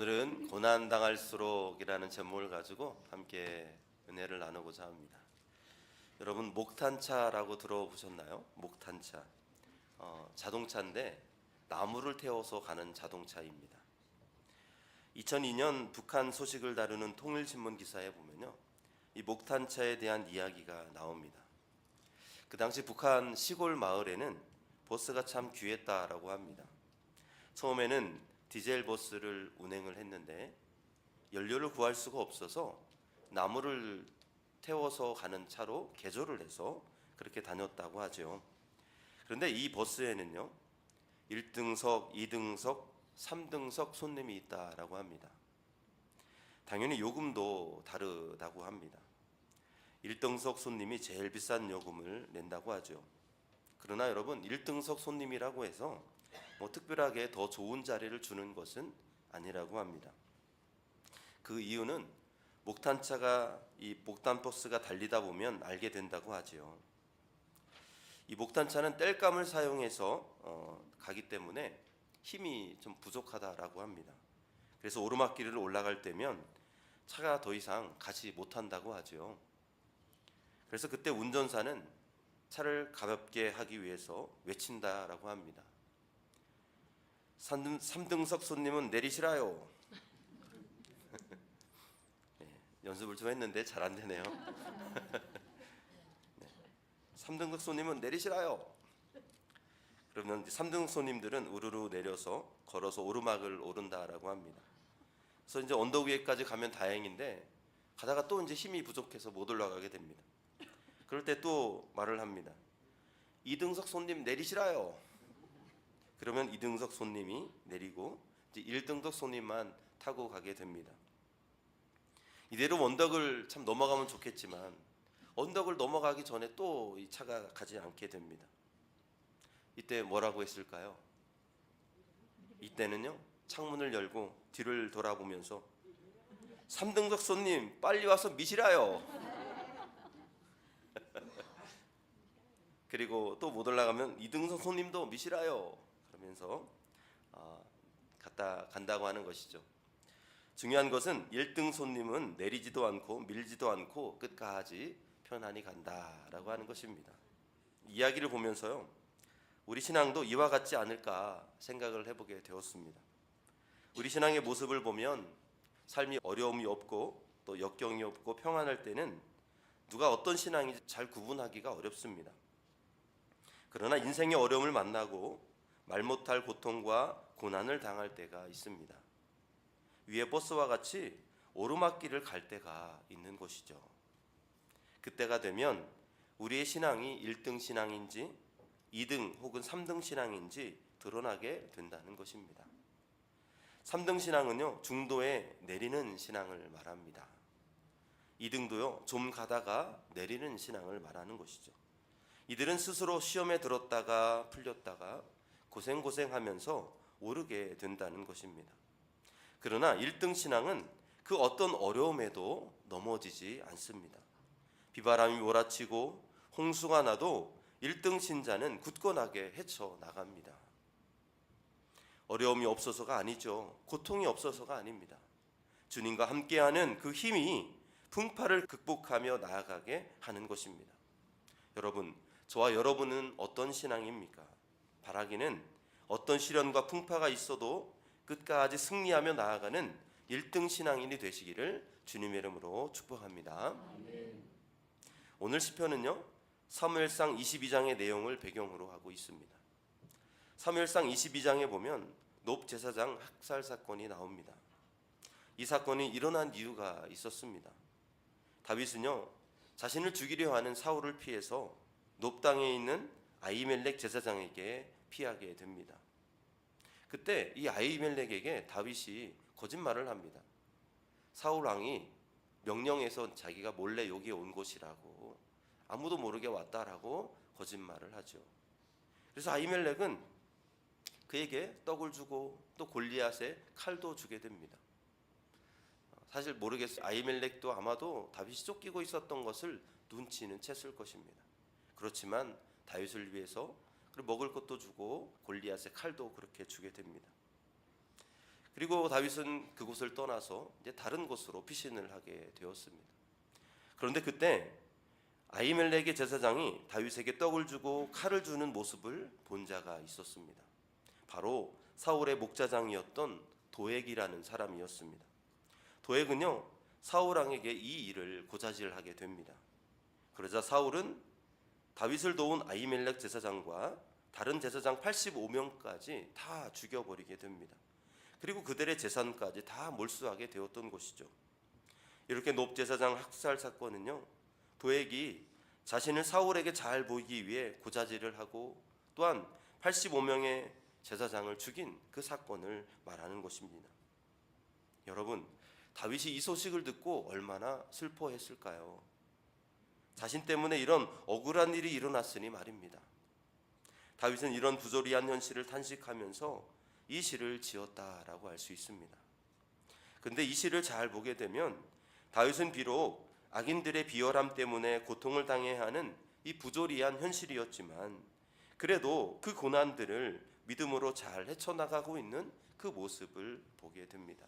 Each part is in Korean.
오늘은 고난당할수록이라는 제목을 가지고 함께 은혜를 나누고자 합니다. 여러분 목탄차라고 들어보셨나요? 목탄차. 자동차인데 나무를 태워서 가는 자동차입니다. 2002년 북한 소식을 다루는 통일신문 기사에 보면요, 이 목탄차에 대한 이야기가 나옵니다. 그 당시 북한 시골 마을에는 버스가 참 귀했다라고 합니다. 처음에는 디젤 버스를 운행을 했는데 연료를 구할 수가 없어서 나무를 태워서 가는 차로 개조를 해서 그렇게 다녔다고 하죠. 그런데 이 버스에는요, 1등석, 2등석, 3등석 손님이 있다라고 합니다. 당연히 요금도 다르다고 합니다. 1등석 손님이 제일 비싼 요금을 낸다고 하죠. 그러나 여러분, 1등석 손님이라고 해서 특별하게 더 좋은 자리를 주는 것은 아니라고 합니다. 그 이유는 목탄차가 이 목탄버스가 달리다 보면 알게 된다고 하지요. 이 목탄차는 땔감을 사용해서 가기 때문에 힘이 좀 부족하다라고 합니다. 그래서 오르막길을 올라갈 때면 차가 더 이상 가지 못한다고 하지요. 그래서 그때 운전사는 차를 가볍게 하기 위해서 외친다라고 합니다. 3등석 손님은 내리시라요. 네, 연습을 좀 했는데 잘 안 되네요. 네, 3등석 손님은 내리시라요. 그러면 3등석 손님들은 우르르 내려서 걸어서 오르막을 오른다라고 합니다. 그래서 이제 언덕 위에까지 가면 다행인데 가다가 또 이제 힘이 부족해서 못 올라가게 됩니다. 그럴 때 또 말을 합니다. 2등석 손님 내리시라요. 그러면 2등석 손님이 내리고 이제 1등석 손님만 타고 가게 됩니다. 이대로 언덕을 참 넘어가면 좋겠지만 언덕을 넘어가기 전에 또 이 차가 가지 않게 됩니다. 이때 뭐라고 했을까요? 이때는요, 창문을 열고 뒤를 돌아보면서 3등석 손님 빨리 와서 미시라요. 그리고 또 못 올라가면 2등석 손님도 미시라요. 그러면서 간다고 하는 것이죠. 중요한 것은 1등 손님은 내리지도 않고 밀지도 않고 끝까지 편안히 간다라고 하는 것입니다. 이야기를 보면서요, 우리 신앙도 이와 같지 않을까 생각을 해보게 되었습니다. 우리 신앙의 모습을 보면 삶이 어려움이 없고 또 역경이 없고 평안할 때는 누가 어떤 신앙인지 잘 구분하기가 어렵습니다. 그러나 인생의 어려움을 만나고 말 못할 고통과 고난을 당할 때가 있습니다. 위에 버스와 같이 오르막길을 갈 때가 있는 것이죠. 그때가 되면 우리의 신앙이 1등 신앙인지 2등 혹은 3등 신앙인지 드러나게 된다는 것입니다. 3등 신앙은요, 중도에 내리는 신앙을 말합니다. 2등도요, 좀 가다가 내리는 신앙을 말하는 것이죠. 이들은 스스로 시험에 들었다가 풀렸다가 고생하면서 오르게 된다는 것입니다. 그러나 1등 신앙은 그 어떤 어려움에도 넘어지지 않습니다. 비바람이 몰아치고 홍수가 나도 1등 신자는 굳건하게 헤쳐나갑니다. 어려움이 없어서가 아니죠. 고통이 없어서가 아닙니다. 주님과 함께하는 그 힘이 풍파를 극복하며 나아가게 하는 것입니다. 여러분, 저와 여러분은 어떤 신앙입니까? 바라기는 어떤 시련과 풍파가 있어도 끝까지 승리하며 나아가는 1등 신앙인이 되시기를 주님의 이름으로 축복합니다. 아멘. 오늘 시편은요, 사무엘상 22장의 내용을 배경으로 하고 있습니다. 사무엘상 22장에 보면 놉 제사장 학살 사건이 나옵니다. 이 사건이 일어난 이유가 있었습니다. 다윗은요, 자신을 죽이려 하는 사울을 피해서 놉 땅에 있는 아히멜렉 제사장에게 피하게 됩니다. 그때 이 아히멜렉에게 다윗이 거짓말을 합니다. 사울 왕이 명령해서 자기가 몰래 여기에 온 곳이라고, 아무도 모르게 왔다라고 거짓말을 하죠. 그래서 아히멜렉은 그에게 떡을 주고 또 골리앗의 칼도 주게 됩니다. 사실 모르겠어요. 아히멜렉도 아마도 다윗이 쫓기고 있었던 것을 눈치는 챘을 것입니다. 그렇지만 다윗을 위해서 먹을 것도 주고 골리앗의 칼도 그렇게 주게 됩니다. 그리고 다윗은 그곳을 떠나서 이제 다른 곳으로 피신을 하게 되었습니다. 그런데 그때 아히멜렉의 제사장이 다윗에게 떡을 주고 칼을 주는 모습을 본 자가 있었습니다. 바로 사울의 목자장이었던 도액이라는 사람이었습니다. 도액은요, 사울 왕에게 이 일을 고자질하게 됩니다. 그러자 사울은 다윗을 도운 아히멜렉 제사장과 다른 제사장 85명까지 다 죽여버리게 됩니다. 그리고 그들의 재산까지 다 몰수하게 되었던 것이죠. 이렇게 높 제사장 학살 사건은요, 도액이 자신을 사울에게 잘 보이기 위해 고자질을 하고 또한 85명의 제사장을 죽인 그 사건을 말하는 것입니다. 여러분, 다윗이 이 소식을 듣고 얼마나 슬퍼했을까요? 자신 때문에 이런 억울한 일이 일어났으니 말입니다. 다윗은 이런 부조리한 현실을 탄식하면서 이 시를 지었다라고 할 수 있습니다. 근데 이 시를 잘 보게 되면 다윗은 비록 악인들의 비열함 때문에 고통을 당해야 하는 이 부조리한 현실이었지만 그래도 그 고난들을 믿음으로 잘 헤쳐나가고 있는 그 모습을 보게 됩니다.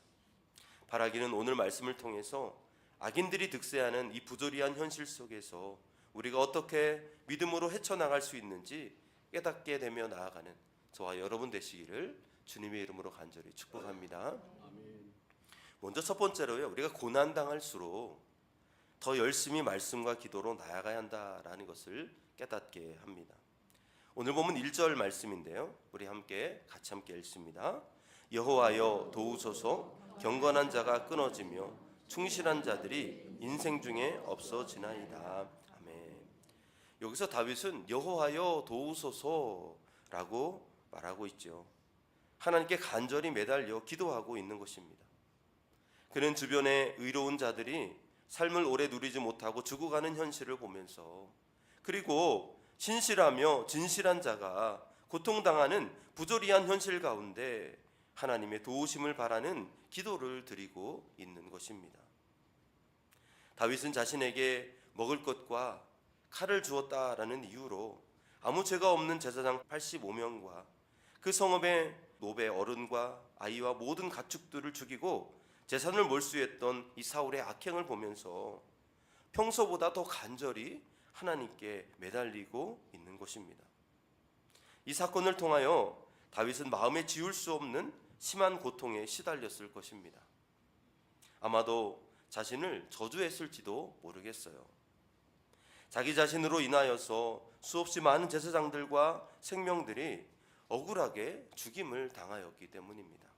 바라기는 오늘 말씀을 통해서 악인들이 득세하는 이 부조리한 현실 속에서 우리가 어떻게 믿음으로 헤쳐나갈 수 있는지 깨닫게 되며 나아가는 저와 여러분 되시기를 주님의 이름으로 간절히 축복합니다. 먼저 첫 번째로요, 우리가 고난당할수록 더 열심히 말씀과 기도로 나아가야 한다라는 것을 깨닫게 합니다. 오늘 보면 1절 말씀인데요, 우리 같이 함께 읽습니다. 여호와여 도우소서, 경건한 자가 끊어지며 충실한 자들이 인생 중에 없어지나이다. 아멘. 여기서 다윗은 여호와여 도우소서라고 말하고 있죠. 하나님께 간절히 매달려 기도하고 있는 것입니다. 그는 주변의 의로운 자들이 삶을 오래 누리지 못하고 죽어가는 현실을 보면서, 그리고 신실하며 진실한 자가 고통당하는 부조리한 현실 가운데 하나님의 도우심을 바라는 기도를 드리고 있는 것입니다. 다윗은 자신에게 먹을 것과 칼을 주었다라는 이유로 아무 죄가 없는 제사장 85명과 그 성읍의 노배 어른과 아이와 모든 가축들을 죽이고 재산을 몰수했던 이 사울의 악행을 보면서 평소보다 더 간절히 하나님께 매달리고 있는 것입니다. 이 사건을 통하여 다윗은 마음에 지울 수 없는 심한 고통에 시달렸을 것입니다. 아마도 자신을 저주했을지도 모르겠어요. 자기 자신으로 인하여서 수없이 많은 제사장들과 생명들이 억울하게 죽임을 당하였기 때문입니다.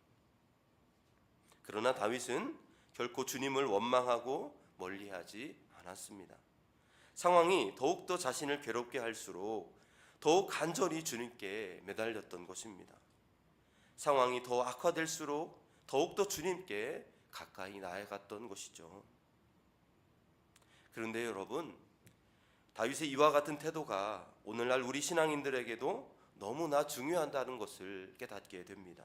그러나 다윗은 결코 주님을 원망하고 멀리하지 않았습니다. 상황이 더욱더 자신을 괴롭게 할수록 더욱 간절히 주님께 매달렸던 것입니다. 상황이 더 악화될수록 더욱더 주님께 가까이 나아갔던 것이죠. 그런데 여러분, 다윗의 이와 같은 태도가 오늘날 우리 신앙인들에게도 너무나 중요하다는 것을 깨닫게 됩니다.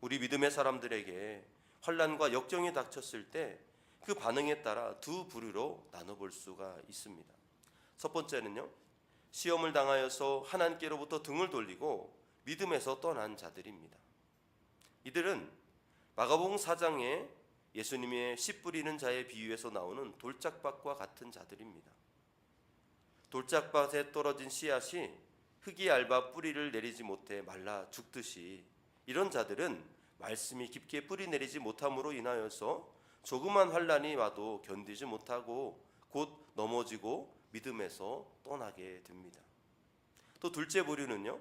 우리 믿음의 사람들에게 환난과 역경이 닥쳤을 때 그 반응에 따라 두 부류로 나눠볼 수가 있습니다. 첫 번째는요, 시험을 당하여서 하나님께로부터 등을 돌리고 믿음에서 떠난 자들입니다. 이들은 마가복음 4장에 예수님의 씨 뿌리는 자의 비유에서 나오는 돌짝밭과 같은 자들입니다. 돌짝밭에 떨어진 씨앗이 흙이 얇아 뿌리를 내리지 못해 말라 죽듯이 이런 자들은 말씀이 깊게 뿌리 내리지 못함으로 인하여서 조그만 환난이 와도 견디지 못하고 곧 넘어지고 믿음에서 떠나게 됩니다. 또 둘째 부류는요,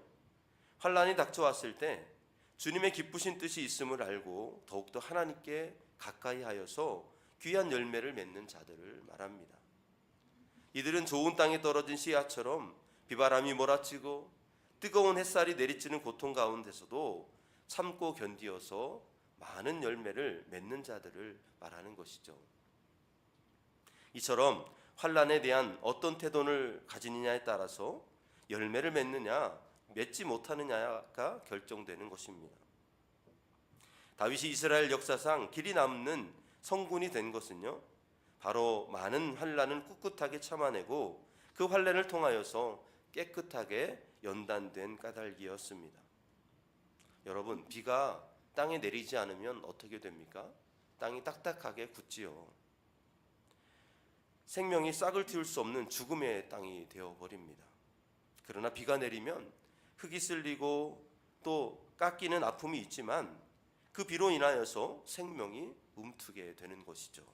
환난이 닥쳐왔을 때 주님의 기쁘신 뜻이 있음을 알고 더욱더 하나님께 가까이 하여서 귀한 열매를 맺는 자들을 말합니다. 이들은 좋은 땅에 떨어진 씨앗처럼 비바람이 몰아치고 뜨거운 햇살이 내리치는 고통 가운데서도 참고 견디어서 많은 열매를 맺는 자들을 말하는 것이죠. 이처럼 환난에 대한 어떤 태도를 가지느냐에 따라서 열매를 맺느냐 맺지 못하느냐가 결정되는 것입니다. 다윗이 이스라엘 역사상 길이 남는 성군이 된 것은요, 바로 많은 환난을 꿋꿋하게 참아내고 그 환난을 통하여서 깨끗하게 연단된 까닭이었습니다. 여러분, 비가 땅에 내리지 않으면 어떻게 됩니까? 땅이 딱딱하게 굳지요. 생명이 싹을 틔울 수 없는 죽음의 땅이 되어버립니다. 그러나 비가 내리면 흙이 쓸리고 또 깎이는 아픔이 있지만 그 비로 인하여서 생명이 움트게 되는 것이죠.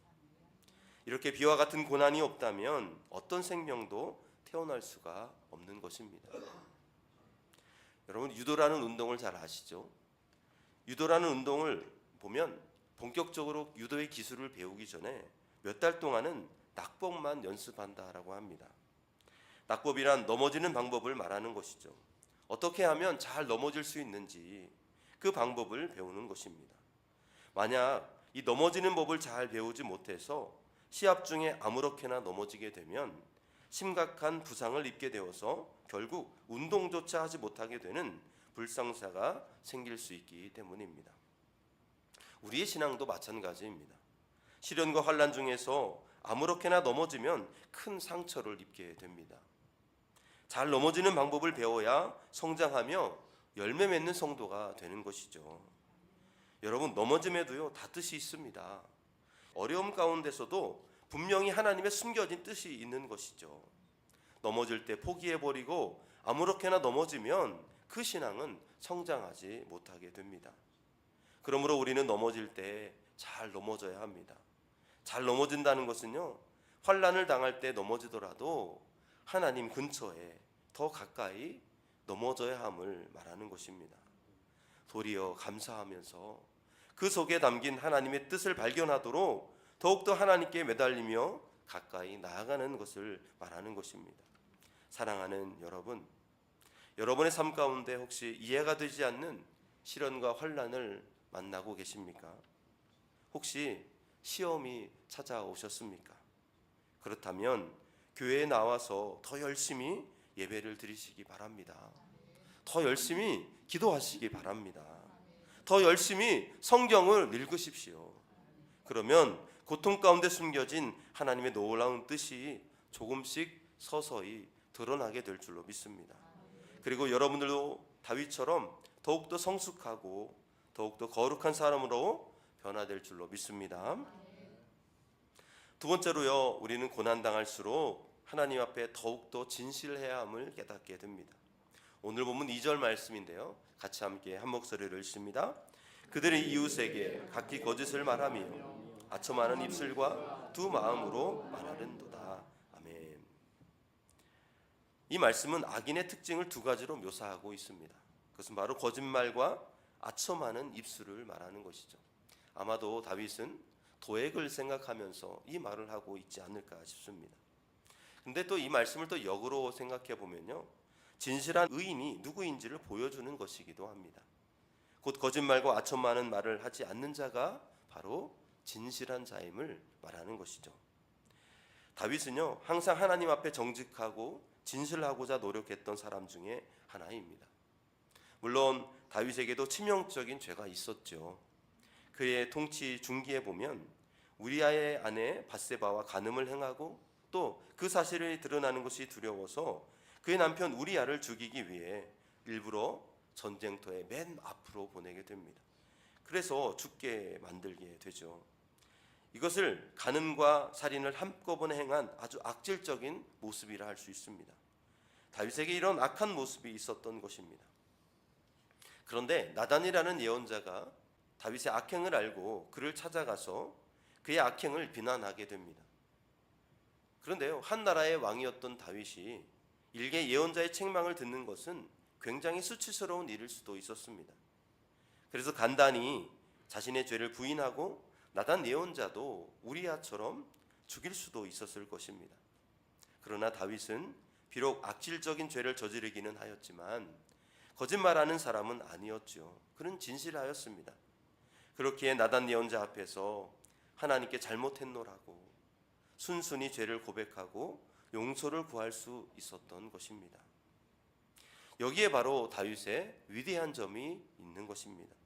이렇게 비와 같은 고난이 없다면 어떤 생명도 태어날 수가 없는 것입니다. 여러분, 유도라는 운동을 잘 아시죠? 유도라는 운동을 보면 본격적으로 유도의 기술을 배우기 전에 몇 달 동안은 낙법만 연습한다라고 합니다. 낙법이란 넘어지는 방법을 말하는 것이죠. 어떻게 하면 잘 넘어질 수 있는지 그 방법을 배우는 것입니다. 만약 이 넘어지는 법을 잘 배우지 못해서 시합 중에 아무렇게나 넘어지게 되면 심각한 부상을 입게 되어서 결국 운동조차 하지 못하게 되는 불상사가 생길 수 있기 때문입니다. 우리의 신앙도 마찬가지입니다. 시련과 환난 중에서 아무렇게나 넘어지면 큰 상처를 입게 됩니다. 잘 넘어지는 방법을 배워야 성장하며 열매 맺는 성도가 되는 것이죠. 여러분, 넘어짐에도요 다 뜻이 있습니다. 어려움 가운데서도 분명히 하나님의 숨겨진 뜻이 있는 것이죠. 넘어질 때 포기해버리고 아무렇게나 넘어지면 그 신앙은 성장하지 못하게 됩니다. 그러므로 우리는 넘어질 때 잘 넘어져야 합니다. 잘 넘어진다는 것은요, 환난을 당할 때 넘어지더라도 하나님 근처에 더 가까이 넘어져야 함을 말하는 것입니다. 도리어 감사하면서 그 속에 담긴 하나님의 뜻을 발견하도록 더욱더 하나님께 매달리며 가까이 나아가는 것을 말하는 것입니다. 사랑하는 여러분, 여러분의 삶 가운데 혹시 이해가 되지 않는 시련과 환난을 만나고 계십니까? 혹시 시험이 찾아오셨습니까? 그렇다면 교회에 나와서 더 열심히 예배를 드리시기 바랍니다. 더 열심히 기도하시기 바랍니다. 더 열심히 성경을 읽으십시오. 그러면 고통 가운데 숨겨진 하나님의 놀라운 뜻이 조금씩 서서히 드러나게 될 줄로 믿습니다. 그리고 여러분들도 다윗처럼 더욱더 성숙하고 더욱더 거룩한 사람으로 변화될 줄로 믿습니다. 두 번째로요, 우리는 고난당할수록 하나님 앞에 더욱더 진실해야 함을 깨닫게 됩니다. 오늘 본문 2절 말씀인데요, 같이 함께 한 목소리로 읽습니다. 그들의 이웃에게 각기 거짓을 말하며 아첨하는 입술과 두 마음으로 말하는도다. 아멘. 이 말씀은 악인의 특징을 두 가지로 묘사하고 있습니다. 그것은 바로 거짓말과 아첨하는 입술을 말하는 것이죠. 아마도 다윗은 도액을 생각하면서 이 말을 하고 있지 않을까 싶습니다. 근데 또 이 말씀을 또 역으로 생각해 보면요, 진실한 의인이 누구인지를 보여주는 것이기도 합니다. 곧 거짓말과 아첨 많은 말을 하지 않는 자가 바로 진실한 자임을 말하는 것이죠. 다윗은요, 항상 하나님 앞에 정직하고 진실하고자 노력했던 사람 중에 하나입니다. 물론 다윗에게도 치명적인 죄가 있었죠. 그의 통치 중기에 보면 우리아의 아내 밧세바와 간음을 행하고 또 그 사실이 드러나는 것이 두려워서 그의 남편 우리아를 죽이기 위해 일부러 전쟁터의 맨 앞으로 보내게 됩니다. 그래서 죽게 만들게 되죠. 이것을 간음과 살인을 한꺼번에 행한 아주 악질적인 모습이라 할 수 있습니다. 다윗에게 이런 악한 모습이 있었던 것입니다. 그런데 나단이라는 예언자가 다윗의 악행을 알고 그를 찾아가서 그의 악행을 비난하게 됩니다. 그런데요, 한 나라의 왕이었던 다윗이 일개 예언자의 책망을 듣는 것은 굉장히 수치스러운 일일 수도 있었습니다. 그래서 간단히 자신의 죄를 부인하고 나단 예언자도 우리아처럼 죽일 수도 있었을 것입니다. 그러나 다윗은 비록 악질적인 죄를 저지르기는 하였지만 거짓말하는 사람은 아니었죠. 그는 진실하였습니다. 그렇기에 나단 예언자 앞에서 하나님께 잘못했노라고 순순히 죄를 고백하고 용서를 구할 수 있었던 것입니다. 여기에 바로 다윗의 위대한 점이 있는 것입니다.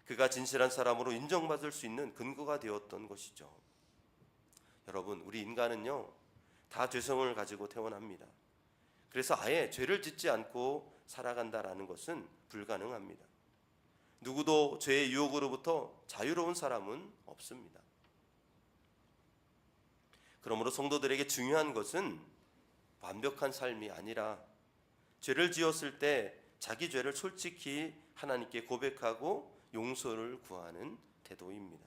그가 진실한 사람으로 인정받을 수 있는 근거가 되었던 것이죠. 여러분, 우리 인간은요, 다 죄성을 가지고 태어납니다. 그래서 아예 죄를 짓지 않고 살아간다라는 것은 불가능합니다. 누구도 죄의 유혹으로부터 자유로운 사람은 없습니다. 그러므로 성도들에게 중요한 것은 완벽한 삶이 아니라 죄를 지었을 때 자기 죄를 솔직히 하나님께 고백하고 용서를 구하는 태도입니다.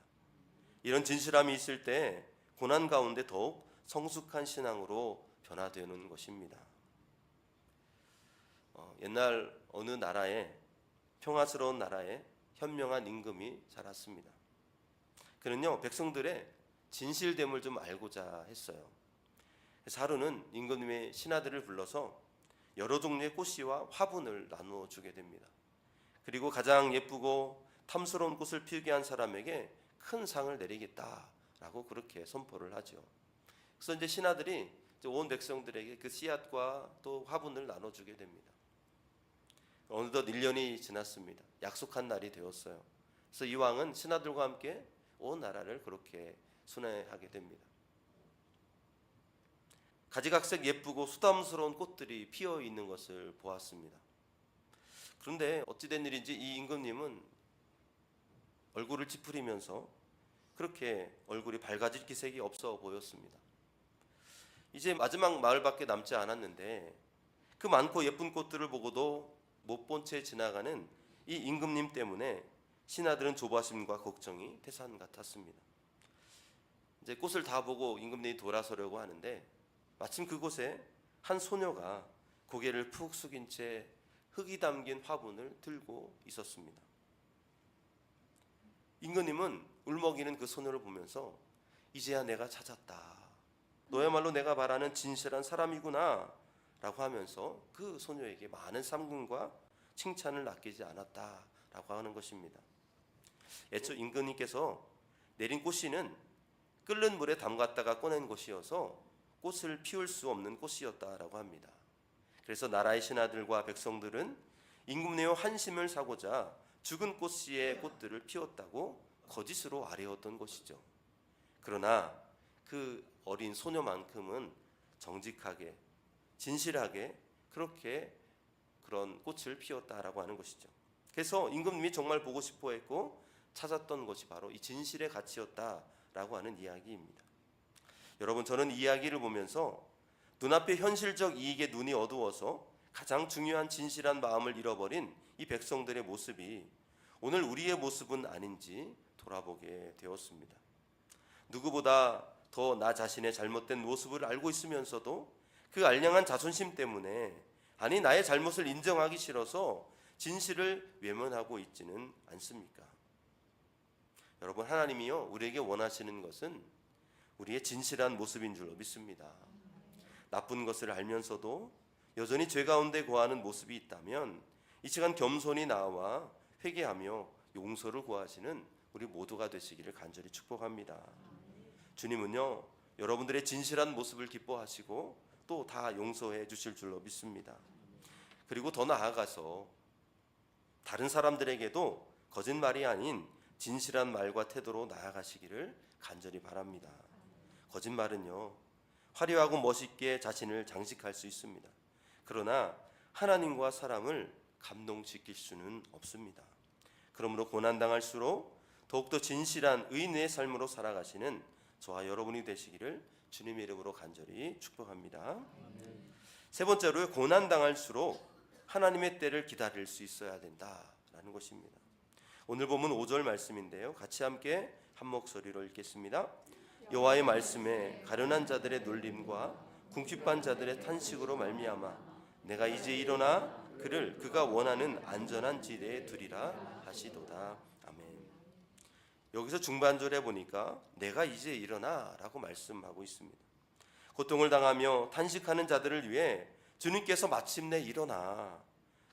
이런 진실함이 있을 때 고난 가운데 더욱 성숙한 신앙으로 변화되는 것입니다. 옛날 어느 나라에, 평화스러운 나라에 현명한 임금이 살았습니다. 그는요, 백성들의 진실됨을 좀 알고자 했어요. 그래서 하루는 임금님의 신하들을 불러서 여러 종류의 꽃씨와 화분을 나누어 주게 됩니다. 그리고 가장 예쁘고 탐스러운 꽃을 피우게 한 사람에게 큰 상을 내리겠다라고 그렇게 선포를 하죠. 그래서 이제 신하들이 온 백성들에게 그 씨앗과 또 화분을 나눠주게 됩니다. 어느덧 1년이 지났습니다. 약속한 날이 되었어요. 그래서 이 왕은 신하들과 함께 온 나라를 그렇게 순회하게 됩니다. 가지각색 예쁘고 수담스러운 꽃들이 피어 있는 것을 보았습니다. 그런데 어찌된 일인지 이 임금님은 얼굴을 찌푸리면서 그렇게 얼굴이 밝아질 기색이 없어 보였습니다. 이제 마지막 마을밖에 남지 않았는데 그 많고 예쁜 꽃들을 보고도 못 본 채 지나가는 이 임금님 때문에 신하들은 조바심과 걱정이 태산 같았습니다. 이제 꽃을 다 보고 임금님이 돌아서려고 하는데 마침 그곳에 한 소녀가 고개를 푹 숙인 채 흙이 담긴 화분을 들고 있었습니다. 임금님은 울먹이는 그 소녀를 보면서 이제야 내가 찾았다. 너야말로 내가 말하는 진실한 사람이구나 라고 하면서 그 소녀에게 많은 상금과 칭찬을 아끼지 않았다라고 하는 것입니다. 애초 임금님께서 내린 꽃씨는 끓는 물에 담갔다가 꺼낸 것이어서 꽃을 피울 수 없는 꽃이었다라고 합니다. 그래서 나라의 신하들과 백성들은 임금님의 환심을 사고자 죽은 꽃씨의 꽃들을 피웠다고 거짓으로 아뢰었던 것이죠. 그러나 그 어린 소녀만큼은 정직하게 진실하게 그렇게 그런 꽃을 피웠다라고 하는 것이죠. 그래서 임금님이 정말 보고 싶어 했고 찾았던 것이 바로 이 진실의 가치였다라고 하는 이야기입니다. 여러분, 저는 이 이야기를 보면서 눈앞의 현실적 이익에 눈이 어두워서 가장 중요한 진실한 마음을 잃어버린 이 백성들의 모습이 오늘 우리의 모습은 아닌지 돌아보게 되었습니다. 누구보다 더 나 자신의 잘못된 모습을 알고 있으면서도 그 알량한 자존심 때문에 아니 나의 잘못을 인정하기 싫어서 진실을 외면하고 있지는 않습니까? 여러분, 하나님이요 우리에게 원하시는 것은 우리의 진실한 모습인 줄로 믿습니다. 나쁜 것을 알면서도 여전히 죄 가운데 거하는 모습이 있다면 이 시간 겸손히 나와 회개하며 용서를 구하시는 우리 모두가 되시기를 간절히 축복합니다. 주님은요 여러분들의 진실한 모습을 기뻐하시고 또 다 용서해 주실 줄로 믿습니다. 그리고 더 나아가서 다른 사람들에게도 거짓말이 아닌 진실한 말과 태도로 나아가시기를 간절히 바랍니다. 거짓말은요 화려하고 멋있게 자신을 장식할 수 있습니다. 그러나 하나님과 사람을 감동시킬 수는 없습니다. 그러므로 고난당할수록 더욱더 진실한 의인의 삶으로 살아가시는 저와 여러분이 되시기를 주님의 이름으로 간절히 축복합니다. 세 번째로 고난당할수록 하나님의 때를 기다릴 수 있어야 된다라는 것입니다. 오늘 본문 5절 말씀인데요, 같이 함께 한 목소리로 읽겠습니다. 여호와의 말씀에 가련한 자들의 놀림과 궁핍한 자들의 탄식으로 말미암아 내가 이제 일어나 그를 그가 원하는 안전한 지대에 두리라 하시도다. 아멘. 여기서 중반절에 보니까 내가 이제 일어나 라고 말씀하고 있습니다. 고통을 당하며 탄식하는 자들을 위해 주님께서 마침내 일어나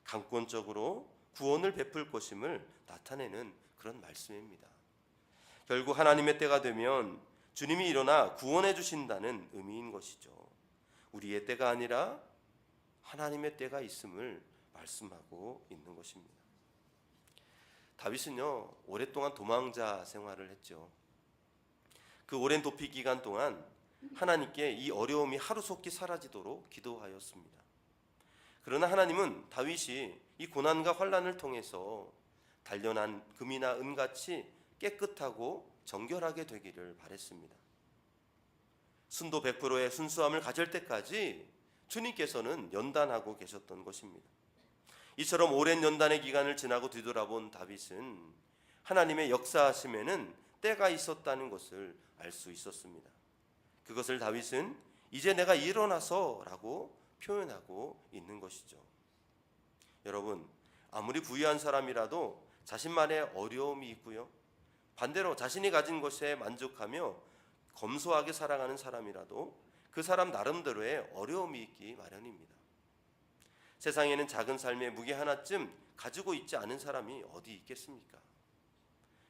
강권적으로 구원을 베풀 것임을 나타내는 그런 말씀입니다. 결국 하나님의 때가 되면 주님이 일어나 구원해 주신다는 의미인 것이죠. 우리의 때가 아니라 하나님의 때가 있음을 말씀하고 있는 것입니다. 다윗은요 오랫동안 도망자 생활을 했죠. 그 오랜 도피 기간 동안 하나님께 이 어려움이 하루속히 사라지도록 기도하였습니다. 그러나 하나님은 다윗이 이 고난과 환난을 통해서 단련한 금이나 은같이 깨끗하고 정결하게 되기를 바랬습니다. 순도 100%의 순수함을 가질 때까지 주님께서는 연단하고 계셨던 것입니다. 이처럼 오랜 연단의 기간을 지나고 뒤돌아본 다윗은 하나님의 역사하심에는 때가 있었다는 것을 알 수 있었습니다. 그것을 다윗은 이제 내가 일어나서 라고 표현하고 있는 것이죠. 여러분, 아무리 부유한 사람이라도 자신만의 어려움이 있고요, 반대로 자신이 가진 것에 만족하며 검소하게 살아가는 사람이라도 그 사람 나름대로의 어려움이 있기 마련입니다. 세상에는 작은 삶의 무게 하나쯤 가지고 있지 않은 사람이 어디 있겠습니까?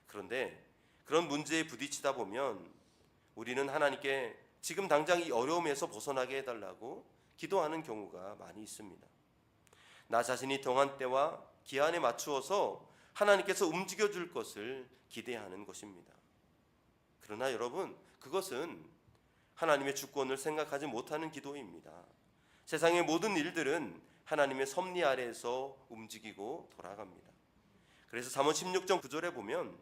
그런데 그런 문제에 부딪히다 보면 우리는 하나님께 지금 당장 이 어려움에서 벗어나게 해달라고 기도하는 경우가 많이 있습니다. 나 자신이 정한 때와 기한에 맞추어서 하나님께서 움직여 줄 것을 기대하는 것입니다. 그러나 여러분, 그것은 하나님의 주권을 생각하지 못하는 기도입니다. 세상의 모든 일들은 하나님의 섭리 아래에서 움직이고 돌아갑니다. 그래서 잠언 16장 9절에 보면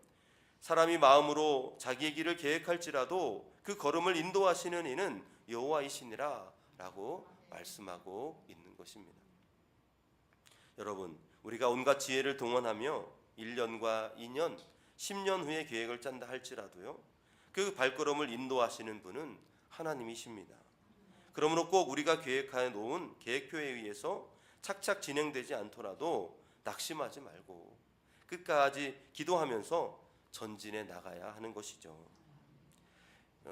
사람이 마음으로 자기의 길을 계획할지라도 그 걸음을 인도하시는 이는 여호와이시니라 라고 말씀하고 있는 것입니다. 여러분, 우리가 온갖 지혜를 동원하며 1년과 2년, 10년 후에 계획을 짠다 할지라도요, 그 발걸음을 인도하시는 분은 하나님이십니다. 그러므로 꼭 우리가 계획하여 놓은 계획표에 의해서 착착 진행되지 않더라도 낙심하지 말고 끝까지 기도하면서 전진해 나가야 하는 것이죠.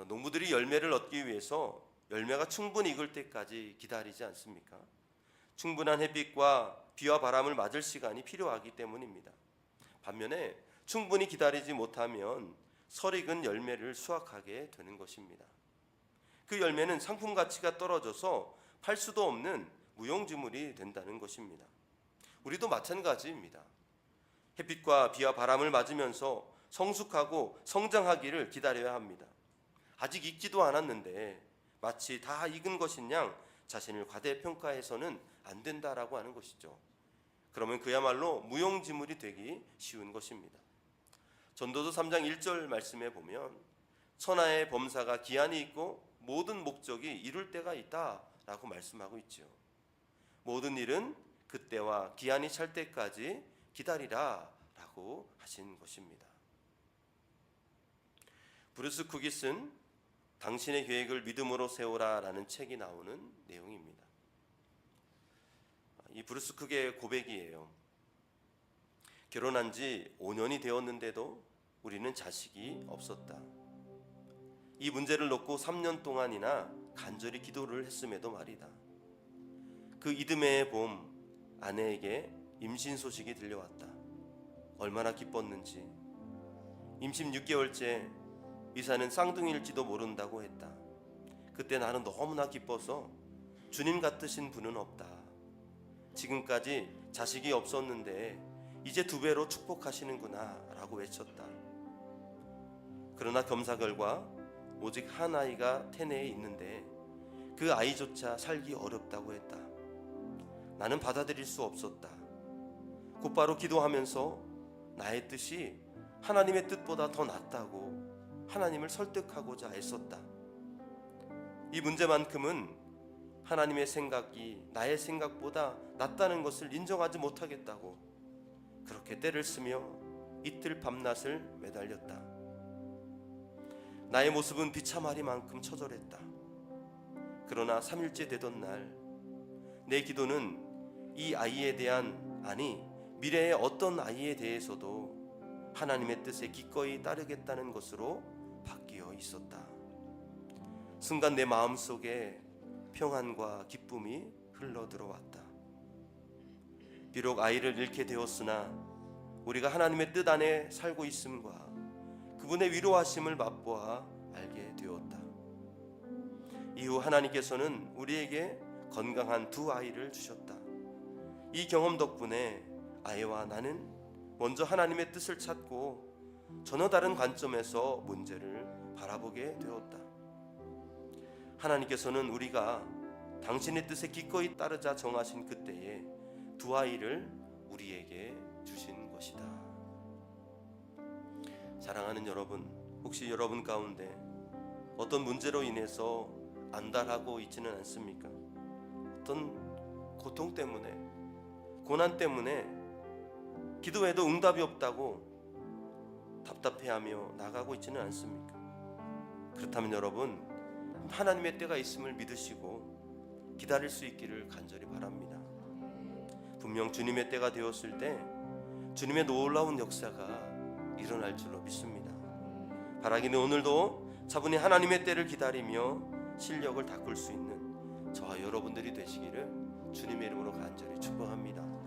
농부들이 열매를 얻기 위해서 열매가 충분히 익을 때까지 기다리지 않습니까? 충분한 햇빛과 비와 바람을 맞을 시간이 필요하기 때문입니다. 반면에 충분히 기다리지 못하면 설익은 열매를 수확하게 되는 것입니다. 그 열매는 상품 가치가 떨어져서 팔 수도 없는 무용지물이 된다는 것입니다. 우리도 마찬가지입니다. 햇빛과 비와 바람을 맞으면서 성숙하고 성장하기를 기다려야 합니다. 아직 익지도 않았는데 마치 다 익은 것인 양 자신을 과대평가해서는 안 된다라고 하는 것이죠. 그러면 그야말로 무용지물이 되기 쉬운 것입니다. 전도서 3장 1절 말씀에 보면 천하의 범사가 기한이 있고 모든 목적이 이룰 때가 있다라고 말씀하고 있죠. 모든 일은 그때와 기한이 찰 때까지 기다리라라고 하신 것입니다. 브루스 쿡이 쓴 당신의 계획을 믿음으로 세우라라는 책이 나오는 내용입니다. 이 브루스 쿡의 고백이에요. 결혼한 지 5년이 되었는데도 우리는 자식이 없었다. 이 문제를 놓고 3년 동안이나 간절히 기도를 했음에도 말이다. 그 이듬해의 봄 아내에게 임신 소식이 들려왔다. 얼마나 기뻤는지. 임신 6개월째 의사는 쌍둥이일지도 모른다고 했다. 그때 나는 너무나 기뻐서 주님 같으신 분은 없다. 지금까지 자식이 없었는데 이제 2배로 축복하시는구나 라고 외쳤다. 그러나 검사결과 오직 한 아이가 태내에 있는데 그 아이조차 살기 어렵다고 했다. 나는 받아들일 수 없었다. 곧바로 기도하면서 나의 뜻이 하나님의 뜻보다 더 낫다고 하나님을 설득하고자 애썼다. 이 문제만큼은 하나님의 생각이 나의 생각보다 낫다는 것을 인정하지 못하겠다고 그렇게 때를 쓰며 이틀 밤낮을 매달렸다. 나의 모습은 비참하리만큼 처절했다. 그러나 3일째 되던 날 내 기도는 이 아이에 대한, 아니 미래의 어떤 아이에 대해서도 하나님의 뜻에 기꺼이 따르겠다는 것으로 바뀌어 있었다. 순간 내 마음속에 평안과 기쁨이 흘러들어왔다. 비록 아이를 잃게 되었으나 우리가 하나님의 뜻 안에 살고 있음과 그분의 위로하심을 맛보아 알게 되었다. 이후 하나님께서는 우리에게 건강한 2 아이를 주셨다. 이 경험 덕분에 아이와 나는 먼저 하나님의 뜻을 찾고 전혀 다른 관점에서 문제를 바라보게 되었다. 하나님께서는 우리가 당신의 뜻에 기꺼이 따르자 정하신 그때에 2 아이를 우리에게 주신 것이다. 사랑하는 여러분, 혹시 여러분 가운데 어떤 문제로 인해서 안달하고 있지는 않습니까? 어떤 고통 때문에, 고난 때문에 기도해도 응답이 없다고 답답해하며 나가고 있지는 않습니까? 그렇다면 여러분, 하나님의 때가 있음을 믿으시고 기다릴 수 있기를 간절히 바랍니다. 분명 주님의 때가 되었을 때 주님의 놀라운 역사가 일어날 줄로 믿습니다. 바라기는 오늘도 차분히 하나님의 때를 기다리며 실력을 닦을 수 있는 저와 여러분들이 되시기를 주님의 이름으로 간절히 축복합니다.